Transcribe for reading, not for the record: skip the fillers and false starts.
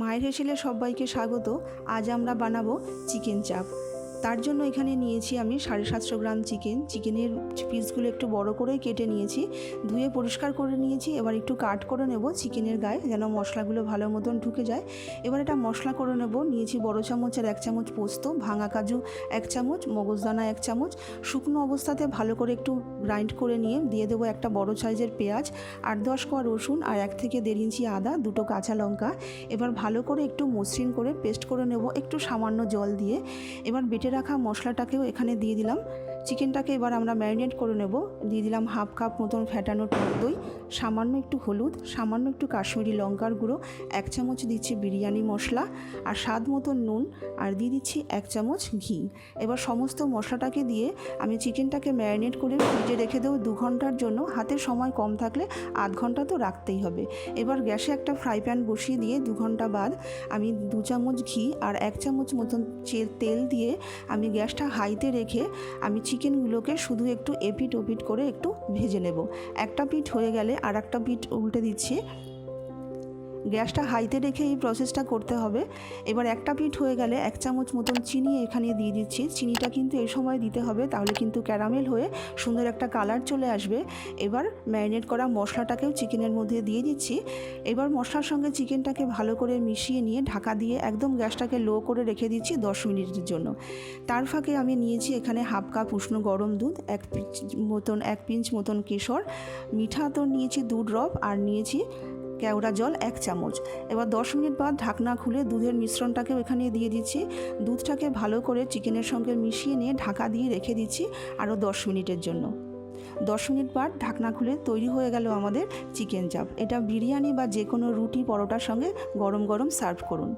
মায়ের হেসেলে সবাইকে স্বাগত। আজ আমরা বানাবো চিকেন চাপ। তার জন্য এখানে নিয়েছি আমি 750 গ্রাম চিকেনের পিসগুলো একটু বড় করে কেটে নিয়েছি, ধুয়ে পরিষ্কার করে নিয়েছি। এবার একটু কাট করে নেব চিকেনের গায়ে, যেন মশলাগুলো ভালো মতন ঢুকে যায়। এবার এটা মশলা করে নেব। নিয়েছি বড় চামচের 1 চামচ পোস্ত, ভাঙা কাজু 1 চামচ, মগজদানা 1 চামচ। শুকনো অবস্থাতে ভালো করে একটু গ্রাইন্ড করে নিয়ে দিয়ে দেবো একটা বড় সাইজের পেঁয়াজ, 8-10 কোয়া রসুন আর 1 থেকে 1.5 ইঞ্চি আদা, 2টো কাঁচা লঙ্কা। এবার ভালো করে একটু মসৃণ করে পেস্ট করে নেব একটু সামান্য জল দিয়ে। এবার বেটে রাখা মশলাটাকেও এখানে দিয়ে দিলাম। চিকেনটাকে এবার আমরা ম্যারিনেট করে নেব। দিয়ে দিলাম 1/2 কাপ মতন ফ্যাটানো টক দই, সামান্য একটু হলুদ, সামান্য একটু কাশ্মীরি লঙ্কার গুঁড়ো, 1 চামচ দিচ্ছি বিরিয়ানি মশলা আর স্বাদ মতন নুন, আর দিয়ে দিচ্ছি 1 চামচ ঘি। এবার সমস্ত মশলাটাকে দিয়ে আমি চিকেনটাকে ম্যারিনেট করে ফ্রিজে রেখে দেবো 2 ঘন্টার জন্য। হাতের সময় কম থাকলে আধ ঘন্টা তো রাখতেই হবে। এবার গ্যাসে একটা ফ্রাই প্যান বসিয়ে দিয়ে 2 ঘন্টা বাদ আমি 2 চামচ ঘি আর 1 চামচ মতন তেল দিয়ে আমি গ্যাসটা হাইতে রেখে আমি চিকেনগুলোকে শুধু একটু এপিট ওপিট করে একটু ভেজে নেব। একটা পিঠ হয়ে গেলে আর একটা পিঠ উল্টে দিচ্ছি। গ্যাসটা হাইতে রেখে এই প্রসেসটা করতে হবে। এবার একটা পিঠ হয়ে গেলে 1 চামচ মতন চিনি এখানে দিয়ে দিচ্ছি। চিনিটা কিন্তু এই সময় দিতে হবে, তাহলে কিন্তু ক্যারামেল হয়ে সুন্দর একটা কালার চলে আসবে। এবার ম্যারিনেট করা মশলাটাকেও চিকেনের মধ্যে দিয়ে দিচ্ছি। এবার মশলার সঙ্গে চিকেনটাকে ভালো করে মিশিয়ে নিয়ে ঢাকা দিয়ে একদম গ্যাসটাকে লো করে রেখে দিচ্ছি 10 মিনিটের জন্য। তার ফাঁকে আমি নিয়েছি এখানে 1/2 কাপ উষ্ণ গরম দুধ, 1 পিঞ্চ মতন কেশর, মিঠা তো নিয়েছি 2 ড্রপ, আর নিয়েছি কেওড়া জল 1 চামচ। এবার 10 মিনিট বাদ ঢাকনা খুলে দুধের মিশ্রণটাকেও এখানে দিয়ে দিচ্ছি। দুধটাকে ভালো করে চিকেনের সঙ্গে মিশিয়ে নিয়ে ঢাকা দিয়ে রেখে দিচ্ছি আরও 10 মিনিটের জন্য। 10 মিনিট বাদ ঢাকনা খুলে তৈরি হয়ে গেল আমাদের চিকেন চাপ। এটা বিরিয়ানি বা যে কোনো রুটি পরোটার সঙ্গে গরম গরম সার্ভ করুন।